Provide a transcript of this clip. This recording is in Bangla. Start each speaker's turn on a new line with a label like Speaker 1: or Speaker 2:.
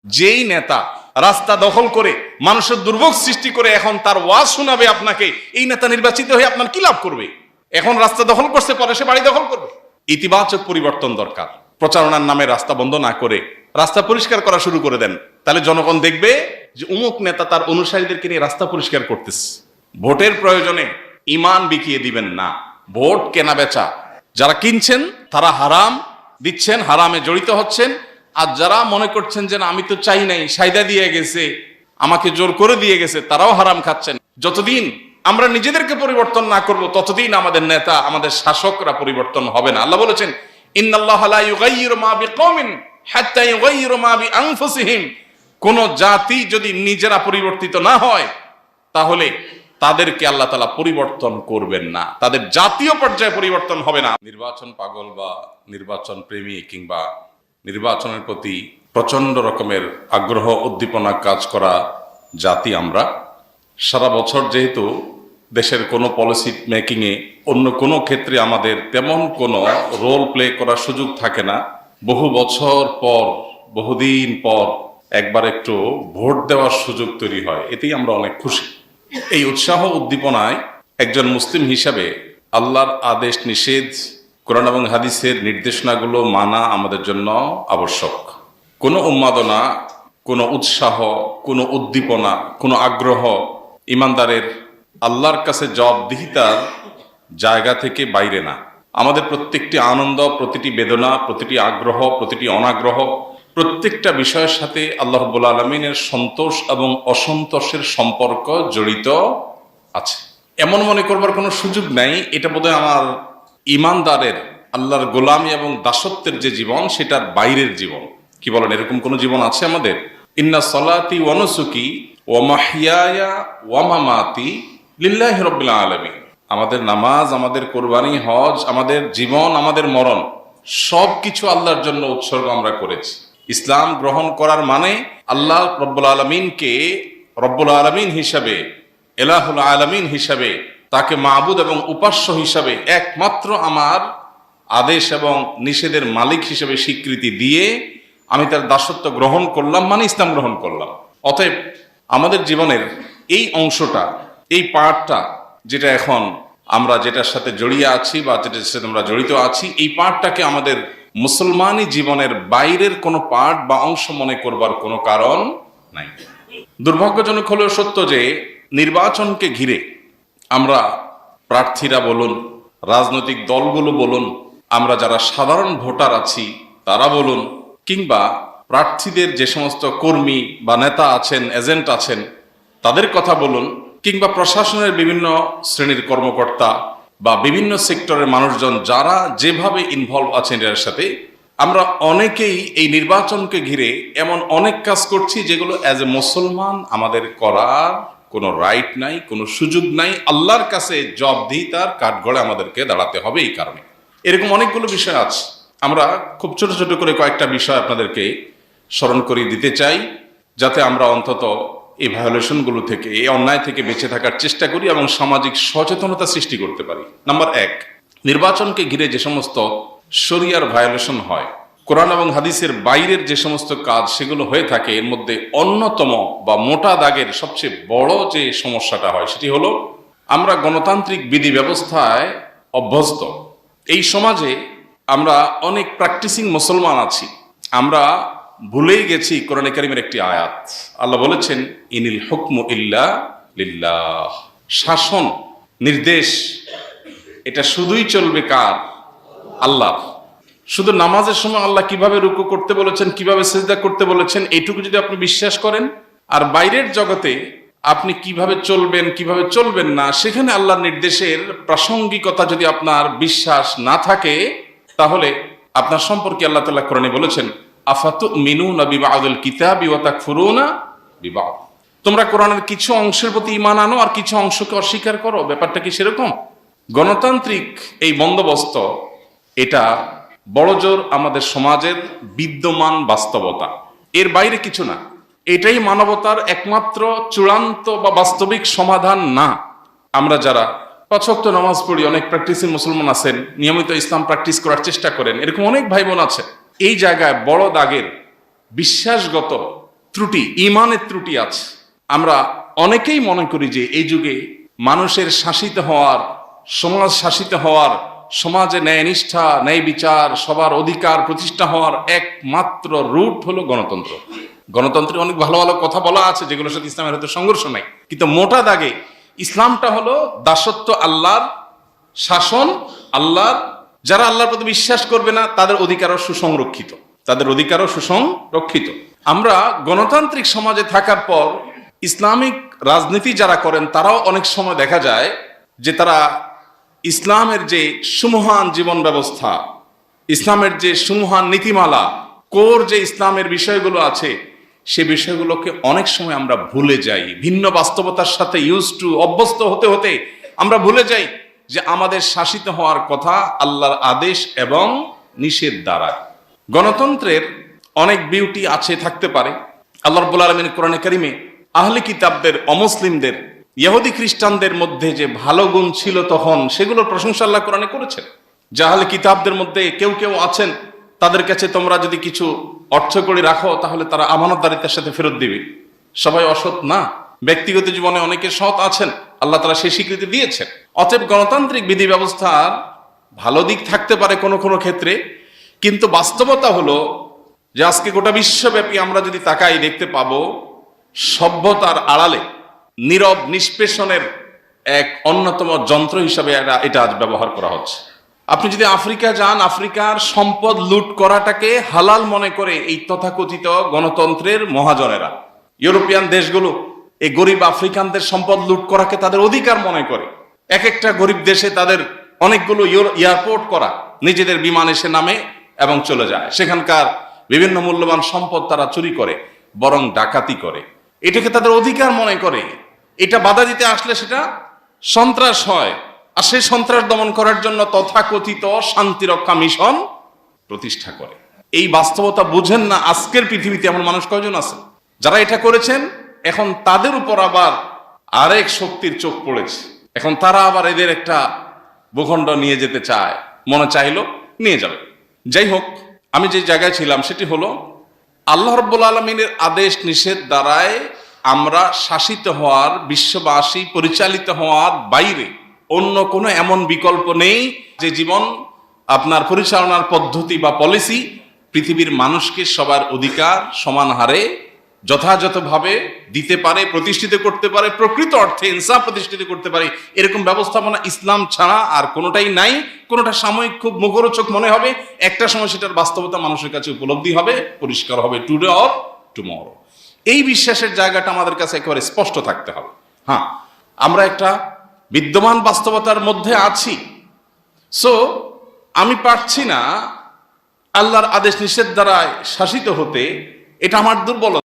Speaker 1: যেই নেতা রাস্তা দখল করে মানুষের দুর্ভোগ সৃষ্টি করে এখন তার ওয়াজ শোনাবে আপনাকে, এই নেতা নির্বাচিত হয়ে আপনার কি লাভ করবে? এখন রাস্তা দখল করছে, পরে সে বাড়ি দখল করবে। ইতিবাচক পরিবর্তন দরকার। প্রচারণার নামে রাস্তা বন্ধ না করে রাস্তা পরিষ্কার করা শুরু করে দেন, তাহলে জনগণ দেখবে যে অমুক নেতা তার অনুসারীদেরকে নিয়ে রাস্তা পরিষ্কার করতেছে। ভোটের প্রয়োজনে ইমান বিকিয়ে দিবেন না। ভোট কেনা বেচা, যারা কিনছেন তারা হারাম দিচ্ছেন, হারামে জড়িত হচ্ছেন। আর যারা মনে করছেন যে না আমি তো চাই নাই, সাইদা দিয়ে গেছে, আমাকে জোর করে দিয়ে গেছে, তারাও হারাম খাচ্ছেন। যতদিন আমরা নিজেদেরকে পরিবর্তন না করব, ততদিন আমাদের নেতা, আমাদের শাসকরা পরিবর্তন হবে না। আল্লাহ বলেছেন, ইন্নাল্লাহা লা ইউগাইয়িরু মা বিকওমিন হাত্তা ইউগাইয়িরু মা বিআনফুসিহিম। কোন জাতি যদি নিজেরা পরিবর্তিত না হয়, তাহলে তাদেরকে আল্লাহ তাআলা পরিবর্তন করবেন না, তাদের জাতীয় পর্যায়ে পরিবর্তন হবে না। নির্বাচন পাগল বা নির্বাচন প্রেমী কিংবা নির্বাচনের প্রতি প্রচন্ড রকমের আগ্রহ উদ্দীপনা কাজ করা জাতি আমরা। সারা বছর যেহেতু দেশের কোনো পলিসি মেকিংয়ে অন্য কোনো ক্ষেত্রে আমাদের তেমন কোনো রোল প্লে করার সুযোগ থাকে না, বহু বছর পর, বহুদিন পর একবার একটু ভোট দেওয়ার সুযোগ তৈরি হয়, এতেই আমরা অনেক খুশি। এই উৎসাহ উদ্দীপনায় একজন মুসলিম হিসাবে আল্লাহর আদেশ নিষেধ, কোরআন এবং হাদিসের নির্দেশনাগুলো মানা আমাদের জন্য আবশ্যক। কোনো উন্মাদনা, কোনো উৎসাহ, কোনো উদ্দীপনা, কোনো আগ্রহ ইমানদারের আল্লাহর কাছে জবাবদিহিতার জায়গা থেকে বাইরে না। আমাদের প্রত্যেকটি আনন্দ, প্রতিটি বেদনা, প্রতিটি আগ্রহ, প্রতিটি অনাগ্রহ, প্রত্যেকটা বিষয়ের সাথে আল্লাহ রাব্বুল আলামিনের সন্তোষ এবং অসন্তোষের সম্পর্ক জড়িত আছে। এমন মনে করবার কোনো সুযোগ নাই এটা বোধহয় আমার ইমানদারের আল্লাহর গোলামি এবং দাসত্বের যে জীবন, সেটার বাইরের জীবন। কি বলেন, এরকম কোন জীবন আছে আমাদের? ইন্না সলাতি ওয়া নুসুকি ওয়া মাহইয়ায়া ওয়া মামাতি লিল্লাহি রাব্বিল আলামিন। আমাদের নামাজ, আমাদের কোরবানি, হজ, আমাদের জীবন, আমাদের মরণ, সবকিছু আল্লাহর জন্য উৎসর্গ আমরা করেছি। ইসলাম গ্রহণ করার মানে আল্লাহ রব্বুল আলামিনকে রব্বুল আলামিন হিসাবে, ইলাহুল আলামিন হিসাবে, তাকে মাবুদ এবং উপাস্য হিসাবে, একমাত্র আমার আদেশ এবং নিষেধের মালিক হিসেবে স্বীকৃতি দিয়ে আমি তার দাসত্ব গ্রহণ করলাম, মানে ইসলাম গ্রহণ করলাম। অতএব আমাদের জীবনের এই অংশটা, এই পার্টটা, যেটা এখন আমরা যেটার সাথে জড়িয়ে আছি বা যেটার সাথে আমরা জড়িত আছি, এই পার্টটাকে আমাদের মুসলমানি জীবনের বাইরের কোনো পার্ট বা অংশ মনে করবার কোনো কারণ নাই। দুর্ভাগ্যজনক হলেও সত্য যে নির্বাচনকে ঘিরে আমরা প্রার্থীরা বলুন, রাজনৈতিক দলগুলো বলুন, আমরা যারা সাধারণ ভোটার আছি তারা বলুন, কিংবা প্রার্থীদের যে সমস্ত কর্মী বা নেতা আছেন, এজেন্ট আছেন, তাদের কথা বলুন, কিংবা প্রশাসনের বিভিন্ন শ্রেণীর কর্মকর্তা বা বিভিন্ন সেক্টরের মানুষজন যারা যেভাবে ইনভলভ আছেন এর সাথে, আমরা অনেকেই এই নির্বাচনকে ঘিরে এমন অনেক কাজ করছি যেগুলো অ্যাজ এ মুসলমান আমাদের করার কোনো রাইট নাই, কোনো সুযোগ নাই। আল্লাহর কাছে জবাবদিহিতার কাঠগড়ে আমাদেরকে দাঁড়াতে হবে। এই কারণে এরকম অনেকগুলো বিষয় আছে। আমরা খুব ছোট ছোট করে কয়েকটা বিষয় আপনাদেরকে স্মরণ করিয়ে দিতে চাই, যাতে আমরা অন্তত এই ভায়োলেশনগুলো থেকে, এই অন্যায় থেকে বেঁচে থাকার চেষ্টা করি এবং সামাজিক সচেতনতা সৃষ্টি করতে পারি। নাম্বার 1, নির্বাচনকে ঘিরে যে সমস্ত শরিয়ার ভায়োলেশন হয়, কোরআন এবং হাদিসের বাইরের যে সমস্ত কাজ সেগুলো হয়ে থাকে, এর মধ্যে অন্যতম বা মোটা দাগের সবচেয়ে বড় যে সমস্যাটা হয় সেটি হলো আমরা গণতান্ত্রিক বিধি ব্যবস্থায় অভ্যস্ত। এই সমাজে আমরা অনেক প্র্যাকটিসিং মুসলমান আছি, আমরা ভুলেই গেছি কোরআনে কারীমের একটি আয়াত। আল্লাহ বলেছেন, ইনিল হুকমু ইল্লা লিল্লাহ। শাসন, নির্দেশ, এটা শুধুই চলবে কার? আল্লাহ। শুধু নামাজের সময় আল্লাহ কিভাবে রুকু করতে বলেছেন, কিভাবে সিজদা করতে বলেছেন, এইটুকু যদি আপনি বিশ্বাস করেন, আর বাইরের জগতে আপনি কিভাবে চলবেন, কিভাবে চলবেন না, সেখানে আল্লাহর নির্দেশের প্রাসঙ্গিকতা যদি আপনার বিশ্বাস না থাকে, তাহলে আপনার সম্পর্কে আল্লাহ তাআলা কোরআনে বলেছেন, আফাতুমিনুনা বিবাদিল কিতাবি ওয়া তাকফুরুনা বিবাদ। তোমরা কোরআনের কিছু অংশের প্রতি ঈমান আনো আর কিছু অংশকে অস্বীকার করো। ব্যাপারটা কি সেরকম? গণতান্ত্রিক এই বন্দোবস্ত, এটা বড়জোর আমাদের সমাজের বিদ্যমান বাস্তবতা, এর বাইরে কিছু না। এটাই মানবতার একমাত্র চূড়ান্ত বা বাস্তবিক সমাধান না। আমরা যারা 5 ওয়াক্ত নামাজ পড়ি, অনেক প্র্যাকটিসিং মুসলমান আছেন, নিয়মিত ইসলাম প্র্যাকটিস করার চেষ্টা করেন, এরকম অনেক ভাই বোন আছে। এই জায়গায় বড় দাগের বিশ্বাসগত ত্রুটি, ইমানের ত্রুটি আছে। আমরা অনেকেই মনে করি যে এই যুগে মানুষের শাসিত হওয়ার, সমাজ শাসিত হওয়ার, সমাজে ন্যায় নিষ্ঠা, ন্যায় বিচার, সবার অধিকার প্রতিষ্ঠা হওয়ার একমাত্র রুট হলো গণতন্ত্র। গণতন্ত্রে অনেক ভালো ভালো কথা বলা আছে যেগুলোর সাথে ইসলামের হয়তো সংঘর্ষ নাই, কিন্তু মোটা দাগে ইসলামটা হলো দাসত্ব, আল্লাহর শাসন, আল্লাহর, যারা আল্লাহর প্রতি বিশ্বাস করবে না তাদের অধিকারও সুসংরক্ষিত, তাদের অধিকারও সুসংরক্ষিত। আমরা গণতান্ত্রিক সমাজে থাকার পর ইসলামিক রাজনীতি যারা করেন তারাও অনেক সময় দেখা যায় যে তারা ইসলামের যে সুমহান জীবন ব্যবস্থা, ইসলামের যে সুমহান নীতিমালা, কোর যে ইসলামের বিষয়গুলো আছে, সে বিষয়গুলোকে অনেক সময় আমরা ভুলে যাই। ভিন্ন বাস্তবতার সাথে অভ্যস্ত হতে হতে আমরা ভুলে যাই যে আমাদের শাসিত হওয়ার কথা আল্লাহর আদেশ এবং নিষেধ দ্বারা। গণতন্ত্রের অনেক বিউটি আছে, থাকতে পারে। আল্লাহ রাব্বুল আলামিন কোরআনে কারিমে আহলে কিতাবদের, অমুসলিমদের, ইহুদি খ্রিস্টানদের মধ্যে যে ভালো গুণ ছিল তখন, সেগুলোর প্রশংসা আল্লাহ কোরআনে করেছেন। যে আহলে কিতাবদের মধ্যে কেউ কেউ আছেন, তাদের কাছে তোমরা যদি কিছু অর্থ করে রাখো তাহলে তারা আমানতদারিতার সাথে ফেরত দিবে। সবাই অসৎ না, ব্যক্তিগত জীবনে অনেকে সৎ আছেন, আল্লাহ তাআলা সেই স্বীকৃতি দিয়েছেন। অতএব গণতান্ত্রিক বিধি ব্যবস্থার ভালো দিক থাকতে পারে কোনো কোনো ক্ষেত্রে, কিন্তু বাস্তবতা হলো যে আজকে গোটা বিশ্বব্যাপী আমরা যদি তাকাই দেখতে পাবো সভ্যতার আড়ালে নীরব নিষ্পেষণের এক অন্যতম যন্ত্র হিসাবে এটা আজ ব্যবহার করা হচ্ছে। আপনি যদি আফ্রিকা যান, আফ্রিকার সম্পদ লুট করাটাকে হালাল মনে করে এই তথাকথিত গণতন্ত্রের মহাজনেরা, ইউরোপিয়ান দেশগুলো এই গরিব আফ্রিকানদের সম্পদ লুট করাকে তাদের অধিকার মনে করে। এক একটা গরিব দেশে তাদের অনেকগুলো এয়ারপোর্ট করা, নিজেদের বিমান এসে নামে এবং চলে যায়, সেখানকার বিভিন্ন মূল্যবান সম্পদ তারা চুরি করে, বরং ডাকাতি করে। এটাকে তাদের অধিকার মনে করে। এটা বাধা দিতে আসলে সেটা সন্ত্রাস হয়, আর সেই সন্ত্রাস দমন করার জন্য তথাকথিত শান্তিরক্ষা মিশন প্রতিষ্ঠা করে। এই বাস্তবতা বুঝেন না আজকের পৃথিবীতে এমন মানুষ কয়জন আছে যারা এটা করেছেন। এখন তাদের উপর আবার আরেক শক্তির চোখ পড়েছে, এখন তারা আবার এদের একটা ভূখণ্ড নিয়ে যেতে চায়, মনে চাইলো নিয়ে যাবে। যাই হোক, আমি যে জায়গায় ছিলাম সেটি হলো আল্লাহ রাব্বুল আলামিনের আদেশ নিষেধ দ্বারায় আমরা শাসিত হওয়ার, বিশ্ববাসী পরিচালিত হওয়ার বাইরে অন্য কোনো এমন বিকল্প নেই যে জীবন আপনার পরিচালনার পদ্ধতি বা পলিসি পৃথিবীর মানুষকে সবার অধিকার সমান হারে যথাযথভাবে দিতে পারে, প্রতিষ্ঠিত করতে পারে, প্রকৃত অর্থে ইনসাফ প্রতিষ্ঠিত করতে পারে। এরকম ব্যবস্থাপনা ইসলাম ছাড়া আর কোনোটাই নাই। কোনোটা সাময়িক খুব মুখরোচক মনে হবে, একটা সময় সেটার বাস্তবতা মানুষের কাছে উপলব্ধি হবে, পরিষ্কার হবে, টুডে অর টুমরো। এই বিশ্বাসের জায়গাটা আমাদের কাছে একেবারে স্পষ্ট থাকতে হবে। হ্যাঁ, আমরা একটা বিদ্যমান বাস্তবতার মধ্যে আছি। সো আমি পারছি না আল্লাহর আদেশ নিষেধ দ্বারা শাসিত হতে, এটা আমার দুর্বলতা।